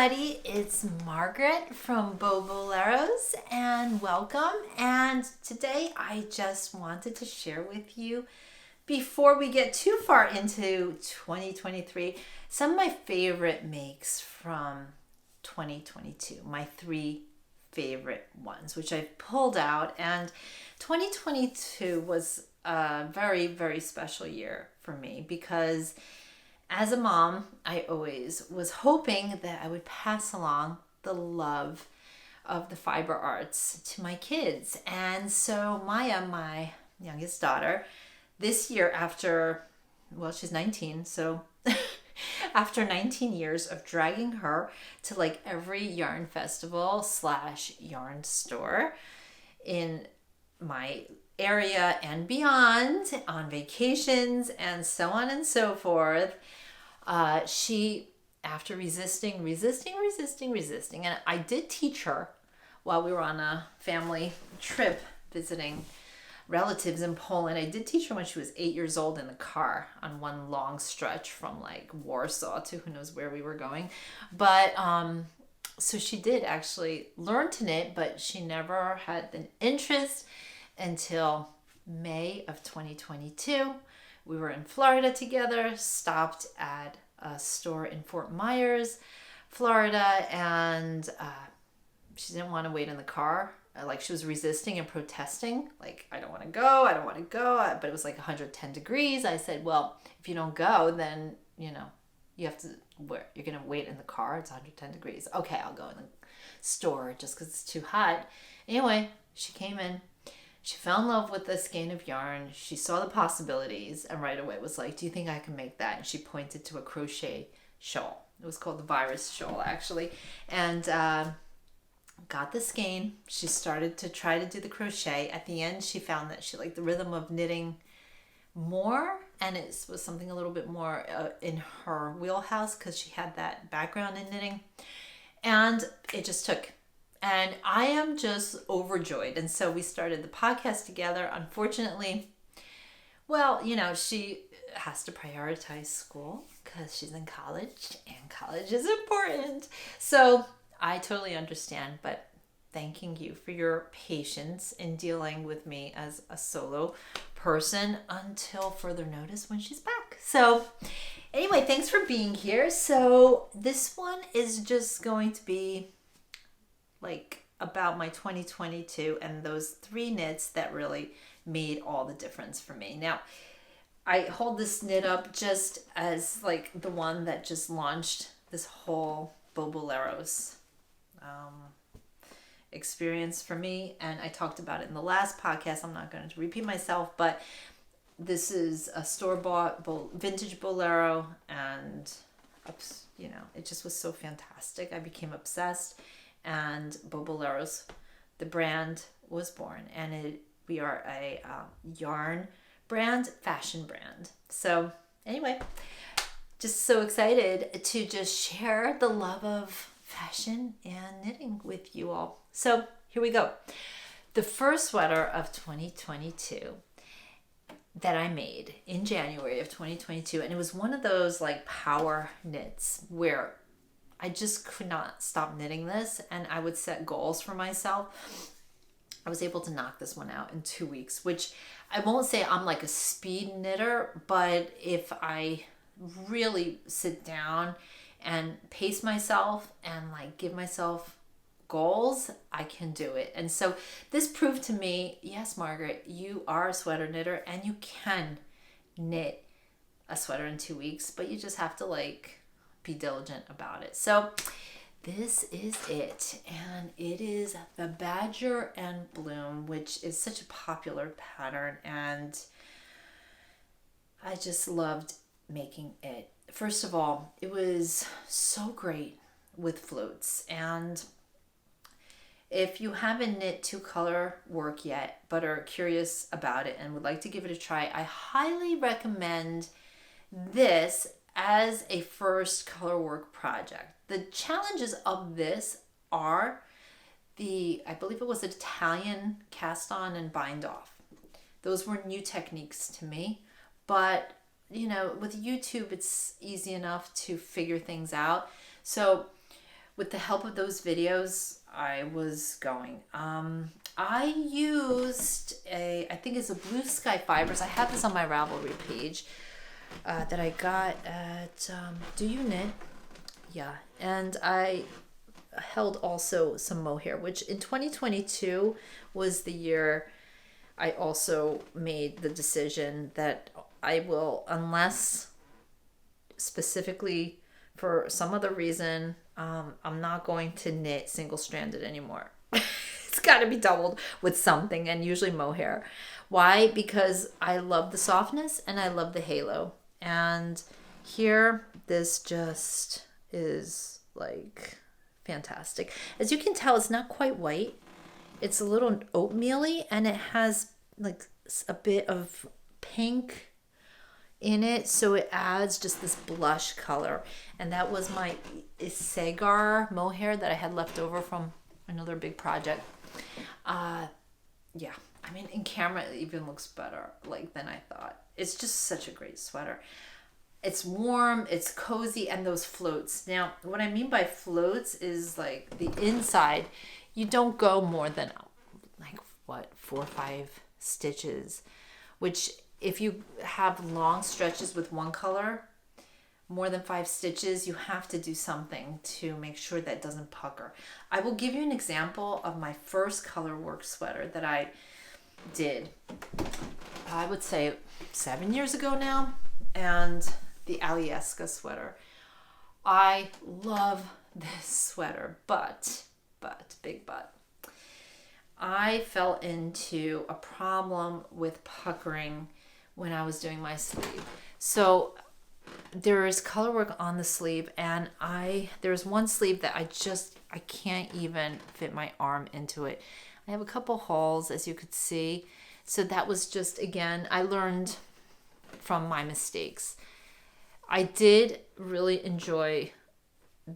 everybody, it's Margaret from Boleros and welcome. And today I just wanted to share with you, before we get too far into 2023, some of my favorite makes from 2022, my three favorite ones, which I've pulled out. And 2022 was a very, very special year for me because as a mom, I always was hoping that I would pass along the love of the fiber arts to my kids. And so Maia, my youngest daughter, this year she's 19, so after 19 years of dragging her to like every yarn festival / yarn store in my area and beyond, on vacations and so on and so forth, she, after resisting, and I did teach her while we were on a family trip visiting relatives in Poland. I did teach her when she was 8 years old in the car on one long stretch from like Warsaw to who knows where we were going. But so she did actually learn to knit, but she never had an interest until May of 2022. We were in Florida together, stopped at a store in Fort Myers, Florida, and she didn't want to wait in the car. Like, she was resisting and protesting, like, I don't want to go, but it was like 110 degrees. I said, well, if you don't go, then, you have to, you're going to wait in the car. It's 110 degrees. Okay, I'll go in the store just because it's too hot. Anyway, she came in. She fell in love with the skein of yarn. She saw the possibilities and right away was like, do you think I can make that? And she pointed to a crochet shawl. It was called the virus shawl, actually. And got the skein. She started to try to do the crochet. At the end, she found that she liked the rhythm of knitting more. And it was something a little bit more in her wheelhouse because she had that background in knitting. And it just took. And I am just overjoyed. And so we started the podcast together. Unfortunately, well, she has to prioritize school because she's in college and college is important. So I totally understand, but thanking you for your patience in dealing with me as a solo person until further notice when she's back. So anyway, thanks for being here. So this one is just going to be like about my 2022 and those three knits that really made all the difference for me. Now, I hold this knit up just as like the one that just launched this whole Boleros experience for me, and I talked about it in the last podcast. I'm not going to repeat myself, but this is a store-bought vintage bolero, and it just was so fantastic. I became obsessed, and Boleros, the brand, was born, and we are a yarn brand, fashion brand. So anyway, just so excited to just share the love of fashion and knitting with you all. So here we go. The first sweater of 2022 that I made in January of 2022, and it was one of those like power knits where I just could not stop knitting this, and I would set goals for myself. I was able to knock this one out in 2 weeks, which I won't say I'm like a speed knitter, but if I really sit down and pace myself and like give myself goals, I can do it. And so this proved to me, yes, Margaret, you are a sweater knitter and you can knit a sweater in 2 weeks, but you just have to like be diligent about it. So this is it, and it is the Badger and Bloom, which is such a popular pattern, and I just loved making it. First of all, it was so great with floats, and if you haven't knit 2-color work yet but are curious about it and would like to give it a try, I highly recommend this as a first color work project. The challenges of this are I believe it was Italian cast on and bind off. Those were new techniques to me, but with YouTube, it's easy enough to figure things out. So with the help of those videos, I was going. I used I think it's a Blue Sky Fibers. I have this on my Ravelry page that I got at Do You Knit? Yeah, and I held also some mohair, which in 2022 was the year I also made the decision that I will, unless specifically for some other reason, I'm not going to knit single-stranded anymore. It's got to be doubled with something, and usually mohair. Why? Because I love the softness and I love the halo. And here, this just is like fantastic. As you can tell, it's not quite white. It's a little oatmeal-y, and it has like a bit of pink in it, so it adds just this blush color. And that was my Sagar mohair that I had left over from another big project. Yeah, I mean, in camera it even looks better like than I thought. It's just such a great sweater. It's warm, it's cozy, and those floats. Now, what I mean by floats is like the inside, you don't go more than like what, 4 or 5 stitches, which if you have long stretches with one color, more than 5 stitches, you have to do something to make sure that doesn't pucker. I will give you an example of my first color work sweater that I did, I would say 7 years ago now, and the Alyeska sweater. I love this sweater, but, big but, I fell into a problem with puckering when I was doing my sleeve. So there is color work on the sleeve, and there's one sleeve that I can't even fit my arm into it. I have a couple holes, as you could see. So that was just, again, I learned from my mistakes. I did really enjoy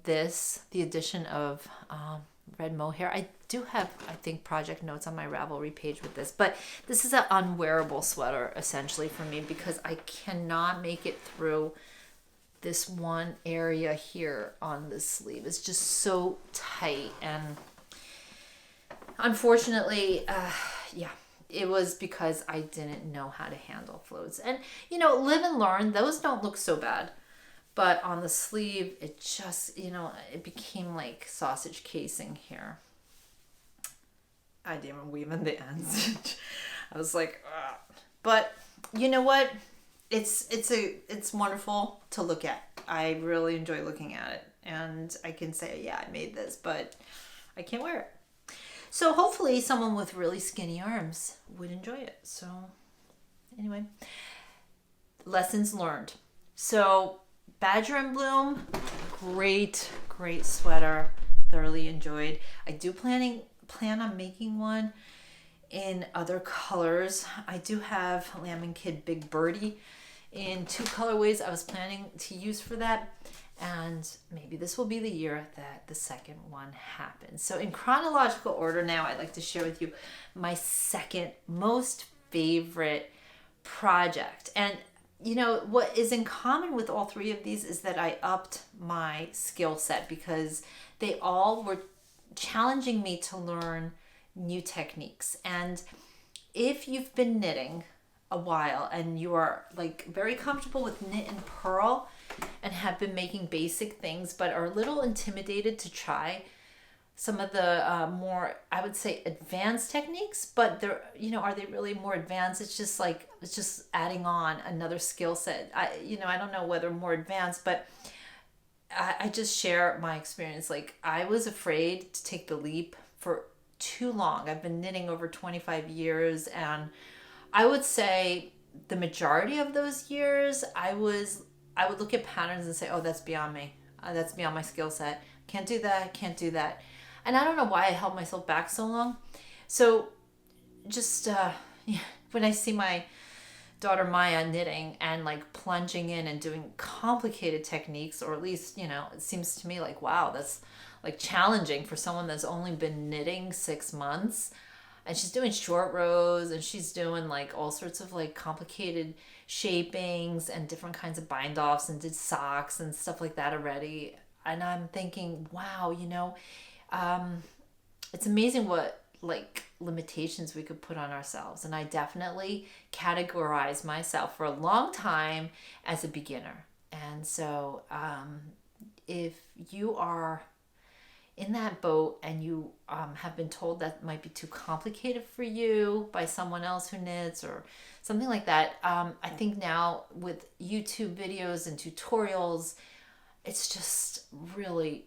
the addition of red mohair. I do have, I think, project notes on my Ravelry page with this, but this is an unwearable sweater essentially for me because I cannot make it through this one area here on the sleeve. It's just so tight, and unfortunately, yeah, it was because I didn't know how to handle floats. And live and learn, those don't look so bad. But on the sleeve, it just, it became like sausage casing here. I didn't even weave in the ends. I was like, ugh. But you know what? It's wonderful to look at. I really enjoy looking at it. And I can say, yeah, I made this, but I can't wear it. So hopefully someone with really skinny arms would enjoy it. So anyway, lessons learned. So Badger and Bloom, great sweater. Thoroughly enjoyed. I do plan on making one in other colors. I do have Lamb and Kid Big Birdie in 2 colorways I was planning to use for that. And maybe this will be the year that the second one happens. So in chronological order now, I'd like to share with you my second most favorite project. And what is in common with all 3 of these is that I upped my skill set because they all were challenging me to learn new techniques. And if you've been knitting a while and you are like very comfortable with knit and purl and have been making basic things but are a little intimidated to try some of the more, I would say, advanced techniques, but they're, are they really more advanced? It's just adding on another skill set. I don't know whether more advanced, but I just share my experience. Like, I was afraid to take the leap for too long. I've been knitting over 25 years, and I would say the majority of those years, I would look at patterns and say, oh, that's beyond me. That's beyond my skill set. Can't do that. And I don't know why I held myself back so long. So just when I see my daughter Maia knitting and like plunging in and doing complicated techniques, or at least, it seems to me like, wow, that's like challenging for someone that's only been knitting 6 months. And she's doing short rows, and she's doing like all sorts of like complicated shapings and different kinds of bind offs, and did socks and stuff like that already. and I'm thinking, wow, it's amazing what like limitations we could put on ourselves. And I definitely categorize myself for a long time as a beginner. And so if you are in that boat and you have been told that might be too complicated for you by someone else who knits or something like that, I think now with YouTube videos and tutorials, it's just really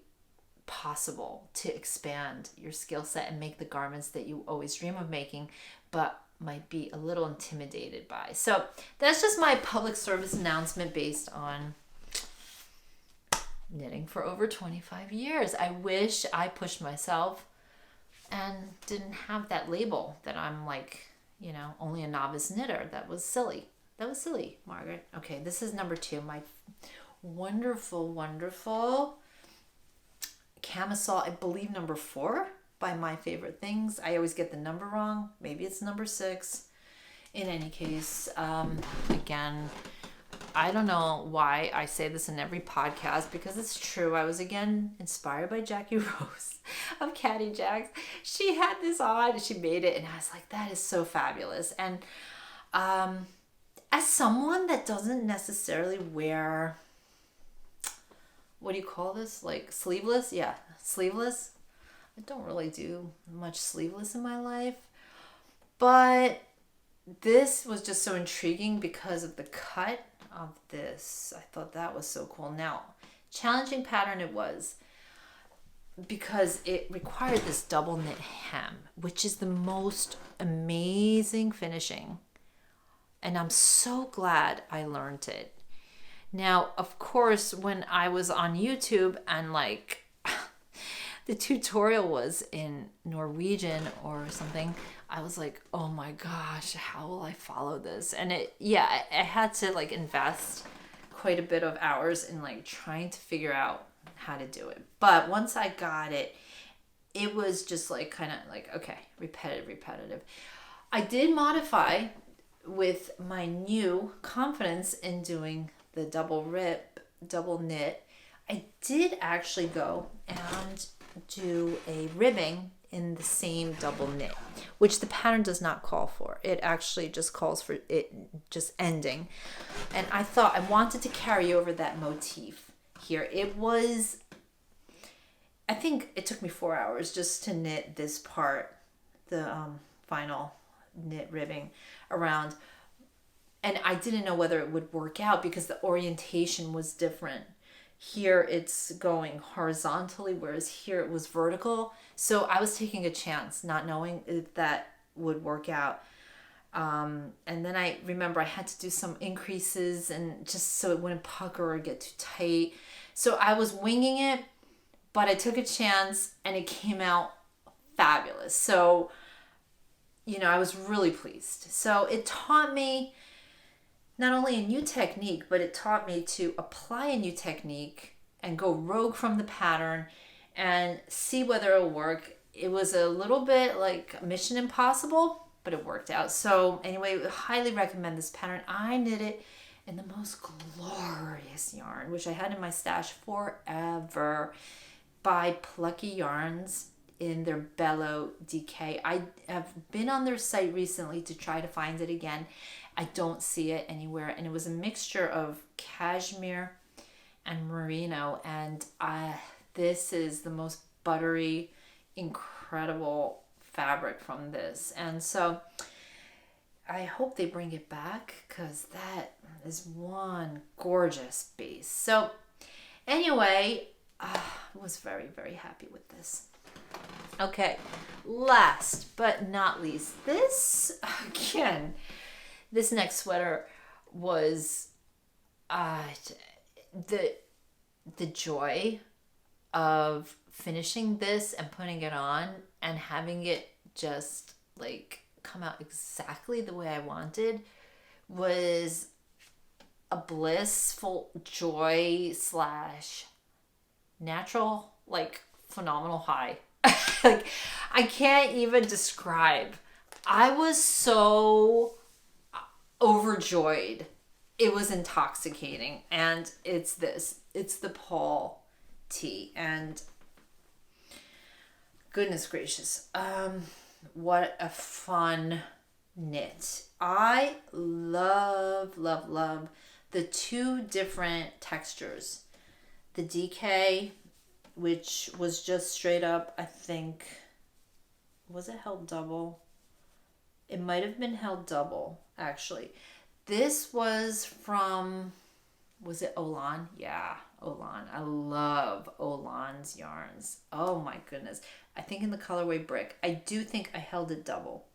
possible to expand your skill set and make the garments that you always dream of making, but might be a little intimidated by. So that's just my public service announcement based on knitting for over 25 years. I wish I pushed myself and didn't have that label that I'm like, only a novice knitter. That was silly. Margaret. Okay, this is number 2. My wonderful, wonderful camisole, I believe number 4 by My Favorite Things. I always get the number wrong. Maybe it's number 6. In any case, again, I don't know why I say this in every podcast because it's true. I was again inspired by Jackie Rose of Caddy Jacks. She had this on and she made it and I was like, that is so fabulous. And as someone that doesn't necessarily wear, what do you call this? Like sleeveless? Yeah, sleeveless. I don't really do much sleeveless in my life. But this was just so intriguing because of the cut of this. I thought that was so cool. Now, challenging pattern it was because it required this double knit hem, which is the most amazing finishing. And I'm so glad I learned it. Now, of course, when I was on YouTube and like the tutorial was in Norwegian or something, I was like, oh my gosh, how will I follow this? And I had to like invest quite a bit of hours in like trying to figure out how to do it. But once I got it, it was just like kind of like, okay, repetitive. I did modify with my new confidence in doing the double knit. I did actually go and do a ribbing in the same double knit, which the pattern does not call for. It actually just calls for it just ending. And I thought I wanted to carry over that motif here. I think it took me 4 hours just to knit this part, the final knit ribbing around. And I didn't know whether it would work out because the orientation was different. Here it's going horizontally, whereas here it was vertical. So I was taking a chance, not knowing if that would work out. And then I remember I had to do some increases and just so it wouldn't pucker or get too tight. So I was winging it, but I took a chance and it came out fabulous. So, I was really pleased. So it taught me not only a new technique, but it taught me to apply a new technique and go rogue from the pattern and see whether it'll work. It was a little bit like Mission Impossible, but it worked out. So anyway, I highly recommend this pattern. I knit it in the most glorious yarn, which I had in my stash forever, by Plucky Yarns in their Bello DK. I have been on their site recently to try to find it again. I don't see it anywhere. And it was a mixture of cashmere and merino. And this is the most buttery, incredible fabric from this. And so I hope they bring it back because that is one gorgeous base. So anyway, I was very, very happy with this. Okay, last but not least, this next sweater was the joy of finishing this and putting it on and having it just like come out exactly the way I wanted was a blissful joy / natural, like phenomenal high. Like I can't even describe. I was so overjoyed. It was intoxicating. And it's the Paul tea. And goodness gracious, what a fun knit. I love, love, love the two different textures. The DK, which was just straight up, I think, was it held double? It might have been held double, actually. This was from, was it Olan? Yeah, Olan. I love Olan's yarns. Oh my goodness. I think in the colorway brick. I do think I held it double.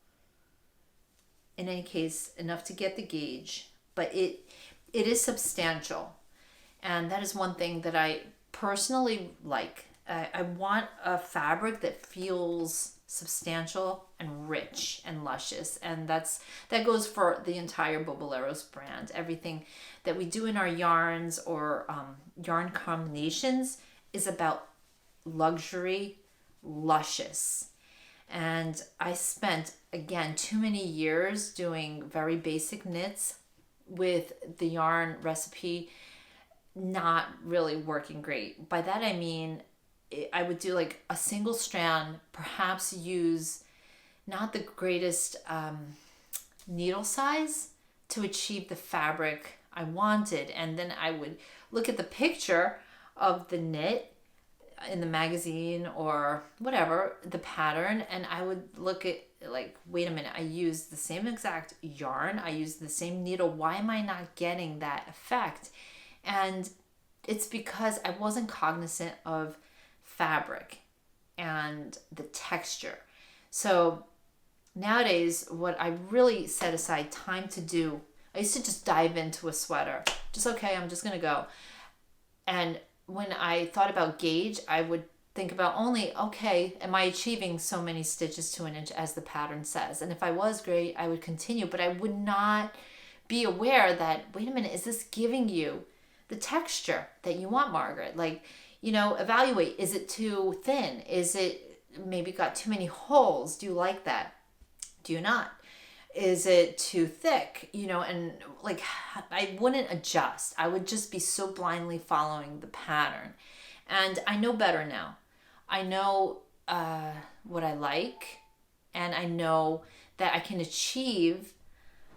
In any case, enough to get the gauge, but it is substantial. And that is one thing that I personally like. I want a fabric that feels substantial and rich and luscious, and that goes for the entire Boboleros brand. Everything that we do in our yarns or yarn combinations is about luxury, luscious. And I spent, again, too many years doing very basic knits with the yarn recipe not really working great. By that I mean I would do like a single strand, perhaps use not the greatest needle size to achieve the fabric I wanted. And then I would look at the picture of the knit in the magazine or whatever, the pattern, and I would look at like, wait a minute, I used the same exact yarn, I used the same needle, why am I not getting that effect? And it's because I wasn't cognizant of fabric and the texture. So nowadays, what I really set aside time to do, I used to just dive into a sweater. Just, okay, I'm just going to go. And when I thought about gauge, I would think about only, okay, am I achieving so many stitches to an inch as the pattern says? And if I was, great, I would continue. But I would not be aware that, wait a minute, is this giving you the texture that you want, Margaret? Like, you know, evaluate, is it too thin? Is it maybe got too many holes? Do you like that? Do you not? Is it too thick? You know, and like, I wouldn't adjust. I would just be so blindly following the pattern. And I know better now. I know what I like, and I know that I can achieve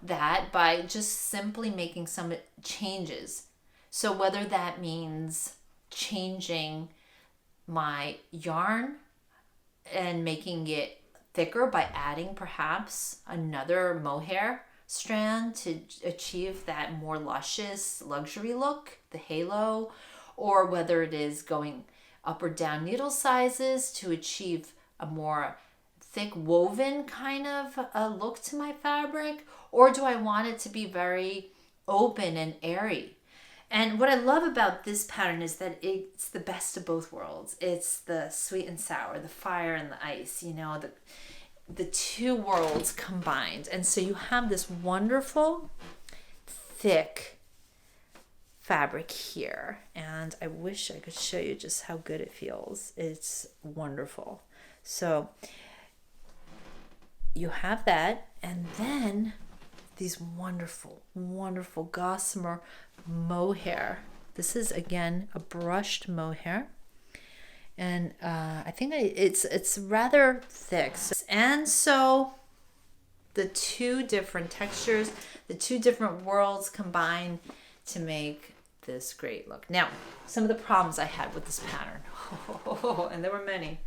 that by just simply making some changes. So whether that means changing my yarn and making it thicker by adding perhaps another mohair strand to achieve that more luscious luxury look, the halo, or whether it is going up or down needle sizes to achieve a more thick woven kind of a look to my fabric, or do I want it to be very open and airy? And what I love about this pattern is that it's the best of both worlds. It's the sweet and sour, the fire and the ice, you know, the two worlds combined. And so you have this wonderful, thick fabric here. And I wish I could show you just how good it feels. It's wonderful. So you have that, and then these wonderful, wonderful gossamer mohair. This is, again, a brushed mohair. And I think it's rather thick. And so the two different textures, the two different worlds combine to make this great look. Now, some of the problems I had with this pattern, and there were many,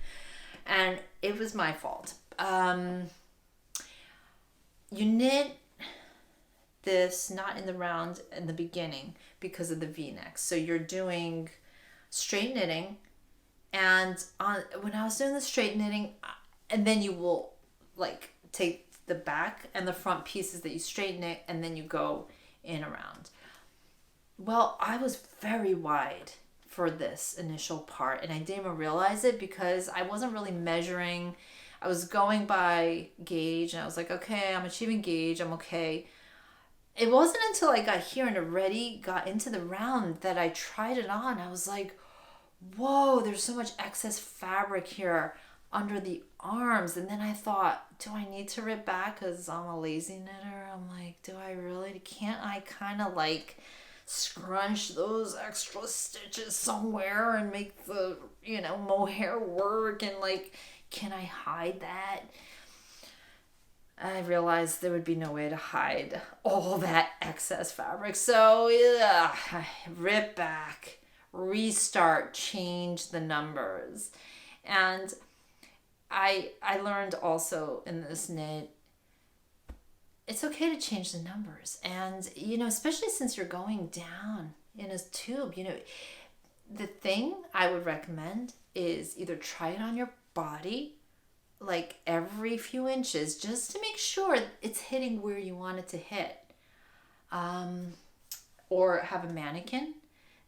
and it was my fault. You knit this not in the round in the beginning because of the V-neck. So you're doing straight knitting, and when I was doing the straight knitting, and then you will like take the back and the front pieces that you straight knit, and then you go in around. Well, I was very wide for this initial part, and I didn't even realize it because I wasn't really measuring. I was going by gauge, and I was like, okay, I'm achieving gauge, I'm okay. It wasn't until I got here and already got into the round that I tried it on. I was like, whoa, there's so much excess fabric here under the arms. And then I thought, do I need to rip back because I'm a lazy knitter? I'm like, do I really? Can't I kind of like scrunch those extra stitches somewhere and make the, mohair work, and like, can I hide that? I realized there would be no way to hide all that excess fabric. So yeah, rip back, restart, change the numbers. And I learned also in this knit, it's okay to change the numbers. And, especially since you're going down in a tube, the thing I would recommend is either try it on your body, like every few inches, just to make sure it's hitting where you want it to hit. Or have a mannequin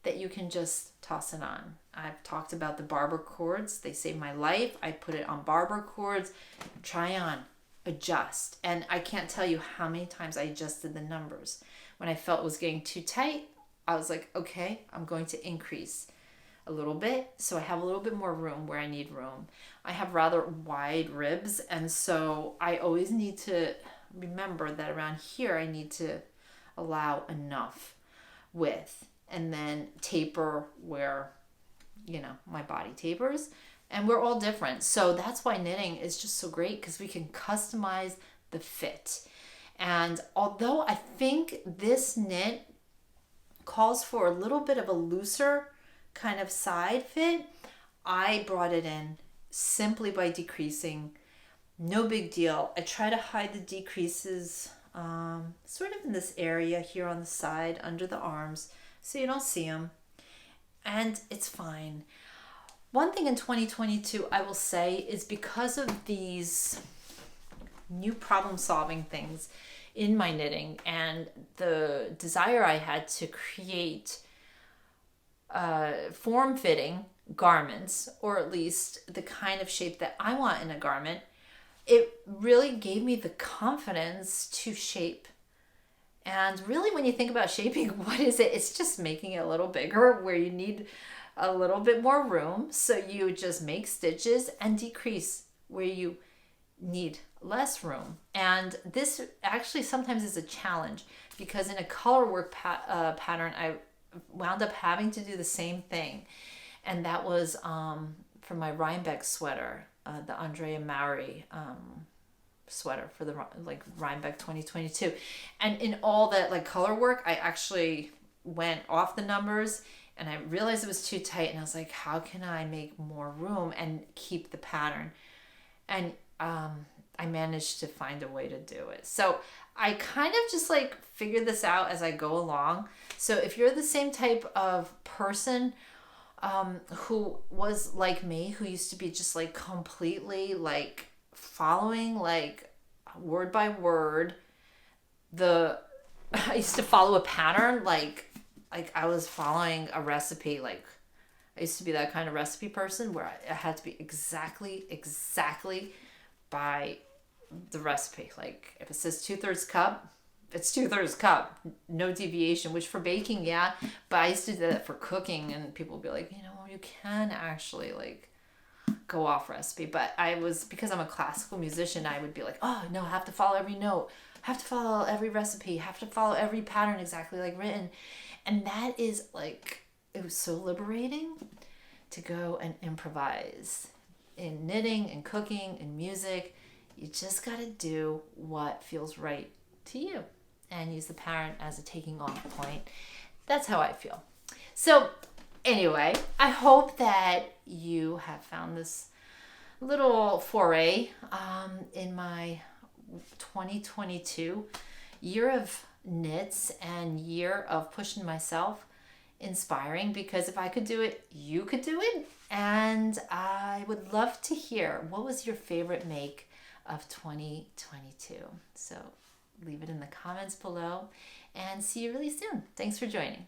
that you can just toss it on. I've talked about the barber cords. They saved my life. I put it on barber cords. Try on, adjust. And I can't tell you how many times I adjusted the numbers. When I felt it was getting too tight, I was like, okay, I'm going to increase a little bit so I have a little bit more room where I need room. I have rather wide ribs, and so I always need to remember that around here I need to allow enough width, and then taper where my body tapers. And we're all different, so that's why knitting is just so great, because we can customize the fit. And although I think this knit calls for a little bit of a looser kind of side fit, I brought it in simply by decreasing. No big deal. I try to hide the decreases sort of in this area here on the side under the arms so you don't see them, and it's fine. One thing in 2022 I will say is, because of these new problem solving things in my knitting and the desire I had to create form-fitting garments, or at least the kind of shape that I want in a garment, it really gave me the confidence to shape. And really, when you think about shaping, what is it? It's just making it a little bigger where you need a little bit more room. So you just make stitches and decrease where you need less room. And this actually sometimes is a challenge, because in a color work pattern, I wound up having to do the same thing. And that was for my Rhinebeck sweater, the Andrea Maury sweater for the Rhinebeck 2022. And in all that color work, I actually went off the numbers, and I realized it was too tight, and I was like, how can I make more room and keep the pattern? And I managed to find a way to do it. So I kind of just figured this out as I go along. So if you're the same type of person who was like me, who used to be just completely following word by word, I used to follow a pattern like I was following a recipe. I used to be that kind of recipe person where I had to be exactly by the recipe. If it says 2/3 cup, it's 2/3 cup, no deviation. Which for baking, yeah, but I used to do that for cooking, and people would be like, you can actually go off recipe. But because I'm a classical musician, I would be like, oh no, I have to follow every note, have to follow every recipe, have to follow every pattern exactly written. And that is it was so liberating to go and improvise in knitting and cooking and music. You just got to do what feels right to you and use the pattern as a taking off point. That's how I feel. So anyway, I hope that you have found this little foray in my 2022 year of knits and year of pushing myself inspiring, because if I could do it, you could do it. And I would love to hear, what was your favorite make of 2022? So leave it in the comments below, and see you really soon. Thanks for joining.